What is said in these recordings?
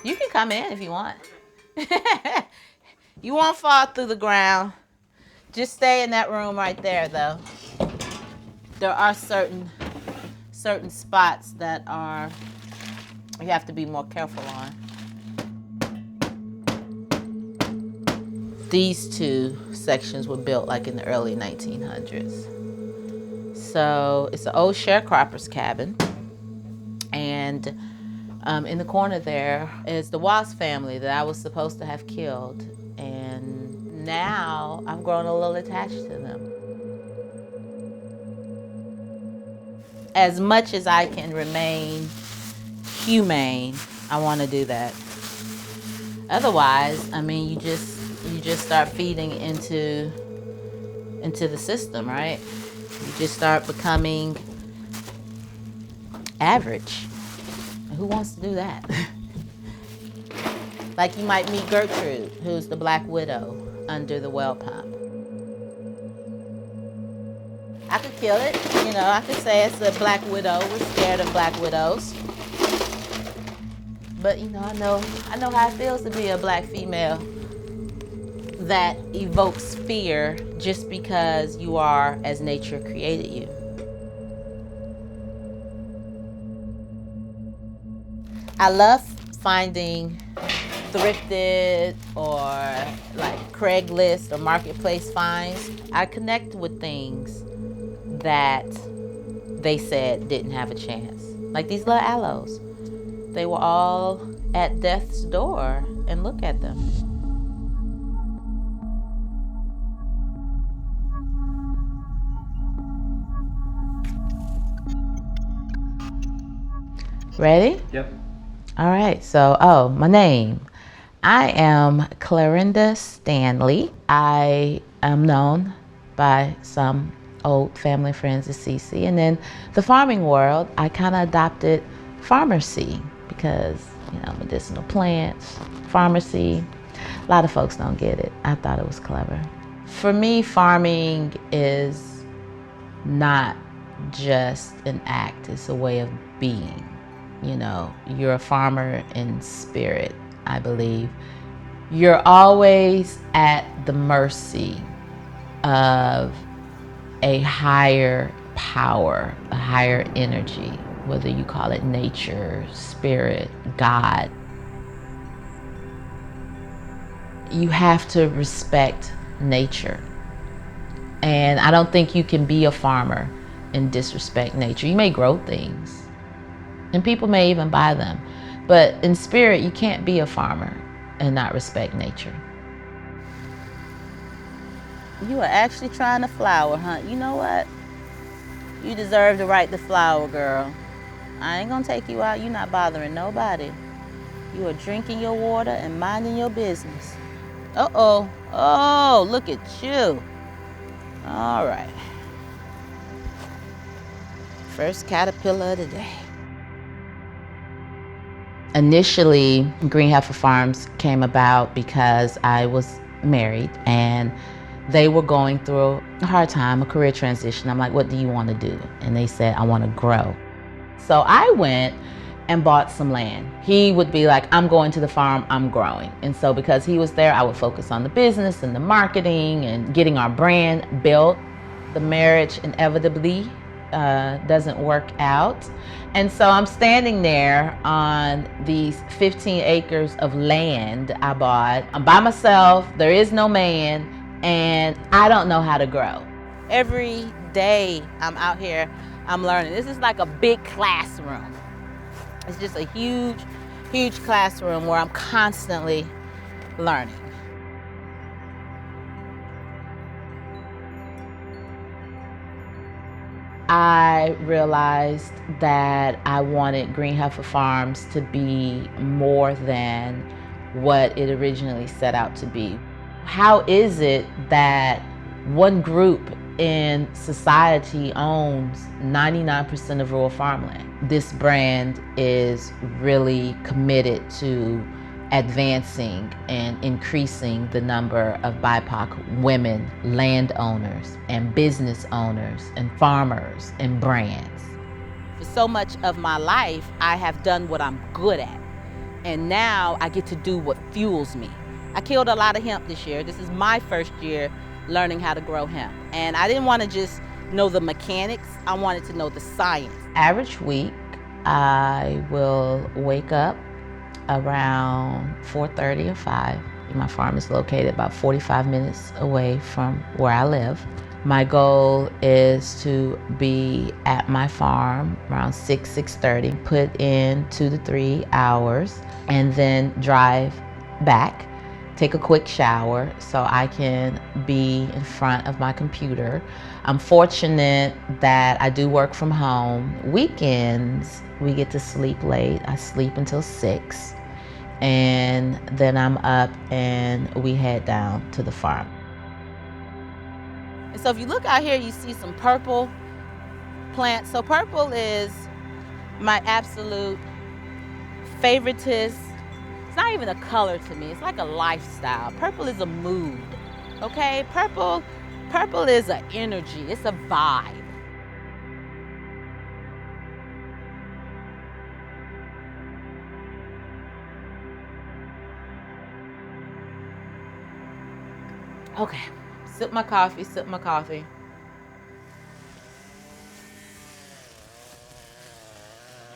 You can come in if you want. You won't fall through the ground. Just stay in that room right there, though. There are certain spots that you have to be more careful on. These two sections were built like in the early 1900s. So it's an old sharecropper's cabin. And in the corner there is the Wasp family that I was supposed to have killed. And now I've grown a little attached to them. As much as I can remain humane, I want to do that. Otherwise, I mean, you just start feeding into the system, right? You just start becoming average. Who wants to do that? Like you might meet Gertrude, who's the Black Widow under the well pump. I could kill it, I could say it's a Black Widow. We're scared of Black Widows. But I know how it feels to be a Black female that evokes fear just because you are as nature created you. I love finding thrifted or like Craigslist or marketplace finds. I connect with things that they said didn't have a chance. Like these little aloes. They were all at death's door, and look at them. Ready? Yep. All right, so, my name. I am Clarenda Stanley. I am known by some old family friends as Cece. And then the farming world, I kind of adopted pharmacy because, medicinal plants, pharmacy. A lot of folks don't get it. I thought it was clever. For me, farming is not just an act, it's a way of being. You're a farmer in spirit, I believe. You're always at the mercy of a higher power, a higher energy, whether you call it nature, spirit, God. You have to respect nature. And I don't think you can be a farmer and disrespect nature. You may grow things, and people may even buy them. But in spirit, you can't be a farmer and not respect nature. You are actually trying to flower hunt. You know what? You deserve the right to flower, girl. I ain't gonna take you out. You're not bothering nobody. You are drinking your water and minding your business. Uh-oh. Oh, look at you. All right. First caterpillar of the day. Initially, Green Heffa Farms came about because I was married and they were going through a hard time, a career transition. I'm like, what do you want to do? And they said, I want to grow. So I went and bought some land. He would be like, I'm going to the farm, I'm growing. And so because he was there, I would focus on the business and the marketing and getting our brand built. The marriage inevitably doesn't work out. And so I'm standing there on these 15 acres of land I bought. I'm by myself, there is no man, and I don't know how to grow. Every day I'm out here, I'm learning. This is like a big classroom. It's just a huge, huge classroom where I'm constantly learning. I realized that I wanted Green Heffa Farms to be more than what it originally set out to be. How is it that one group in society owns 99% of rural farmland? This brand is really committed to advancing and increasing the number of BIPOC women landowners and business owners and farmers and brands. For so much of my life, I have done what I'm good at. And now I get to do what fuels me. I killed a lot of hemp this year. This is my first year learning how to grow hemp. And I didn't want to just know the mechanics, I wanted to know the science. Average week, I will wake up around 4:30 or 5. My farm is located about 45 minutes away from where I live. My goal is to be at my farm around 6:30, put in 2 to 3 hours, and then drive back, take a quick shower so I can be in front of my computer. I'm fortunate that I do work from home. Weekends, we get to sleep late. I sleep until 6, and then I'm up and we head down to the farm. And so if you look out here, you see some purple plants. So purple is my absolute favoritist. It's not even a color to me, it's like a lifestyle. Purple is a mood, okay? Purple is an energy, it's a vibe. Okay, sip my coffee, sip my coffee.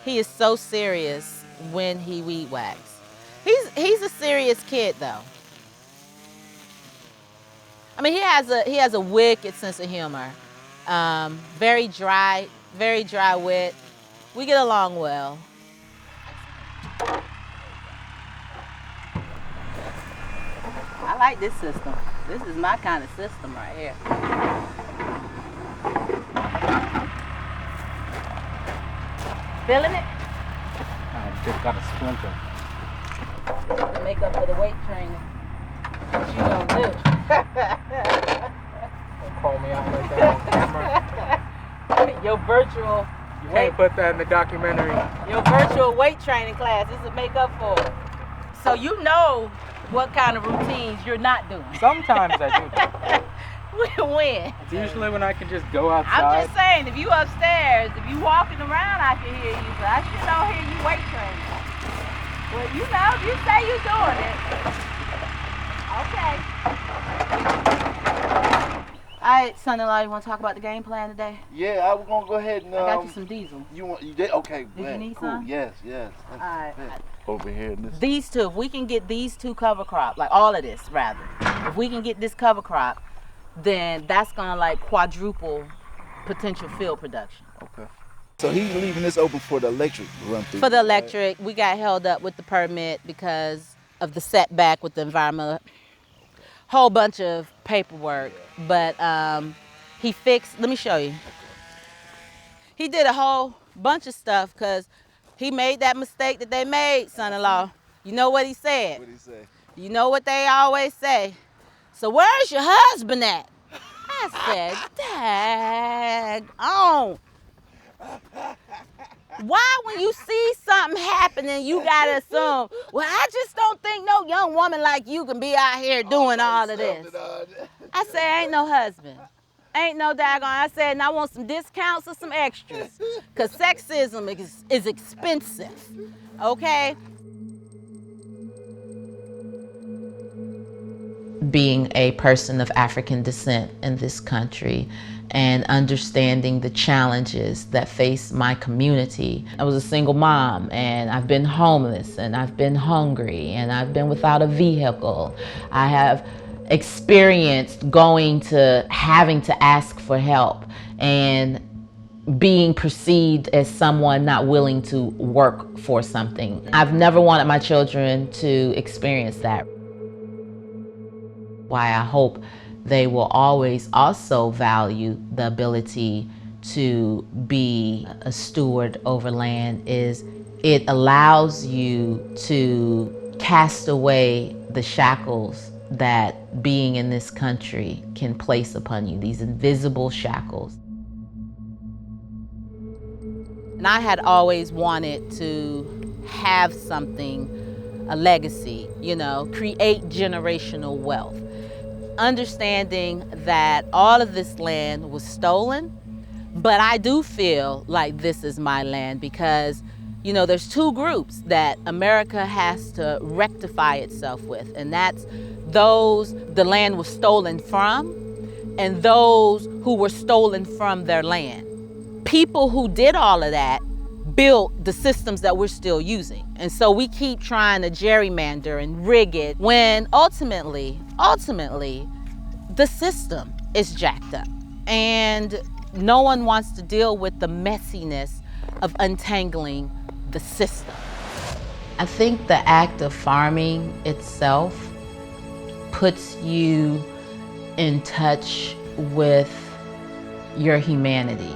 He is so serious when he weed whacks. He's a serious kid though. I mean, he has a wicked sense of humor. Very dry wit. We get along well. I like this system. This is my kind of system right here. Feeling it? I just got a splinter. To make up for the weight training. What you gonna do? Don't call me out like that on camera. Your virtual. You can't put that in the documentary. Your virtual weight training class. This is make up for it. So you know what kind of routines you're not doing. Sometimes I do that. When? It's usually when I can just go outside. I'm just saying, if you upstairs, if you walking around, I can hear you. But I sure don't hear you weight training. Well, you know, you say you're doing it. Okay. All right, son-in-law, you want to talk about the game plan today? Yeah, I was gonna go ahead and. I got you some diesel. You did? Okay. Did man, you need cool. some? Yes. All right. Over here in this. These two, if we can get these two cover crop, like all of this rather, if we can get this cover crop, then that's gonna like quadruple potential field production. Okay. So he's leaving this open for the electric run through. For the electric, we got held up with the permit because of the setback with the environmental. Whole bunch of paperwork, but he fixed. Let me show you. He did a whole bunch of stuff because he made that mistake that they made, son-in-law. You know what he said? What did he say? You know what they always say. So where's your husband at? I said, dag on. Why when you see something happening, you gotta assume, well, I just don't think no young woman like you can be out here doing all of this. I said, ain't no husband. Ain't no daggone. I said, and I want some discounts or some extras. Because sexism is expensive, okay? Being a person of African descent in this country and understanding the challenges that face my community. I was a single mom and I've been homeless and I've been hungry and I've been without a vehicle. I have experienced having to ask for help and being perceived as someone not willing to work for something. I've never wanted my children to experience that. Why I hope they will always also value the ability to be a steward over land is it allows you to cast away the shackles that being in this country can place upon you, these invisible shackles. And I had always wanted to have something, a legacy, create generational wealth. Understanding that all of this land was stolen, but I do feel like this is my land because You know, there's two groups that America has to rectify itself with, and that's those the land was stolen from and those who were stolen from their land. People who did all of that built the systems that we're still using. And so we keep trying to gerrymander and rig it when ultimately, the system is jacked up. And no one wants to deal with the messiness of untangling the system. I think the act of farming itself puts you in touch with your humanity.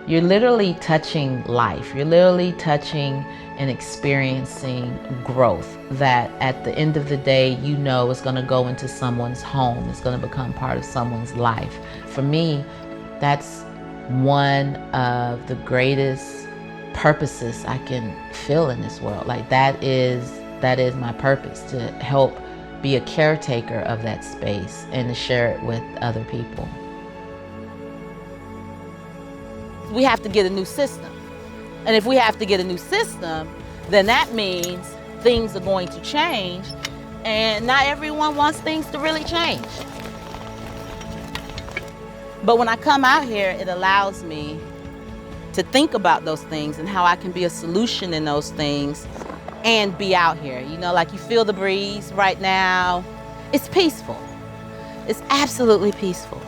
You're literally touching life. You're literally touching and experiencing growth that at the end of the day, you know is gonna go into someone's home. It's gonna become part of someone's life. For me, that's one of the greatest purposes I can feel in this world. Like that is my purpose, to help be a caretaker of that space and to share it with other people. We have to get a new system. And if we have to get a new system, then that means things are going to change, and not everyone wants things to really change. But when I come out here, it allows me to think about those things and how I can be a solution in those things and be out here. You know, like you feel the breeze right now. It's peaceful. It's absolutely peaceful.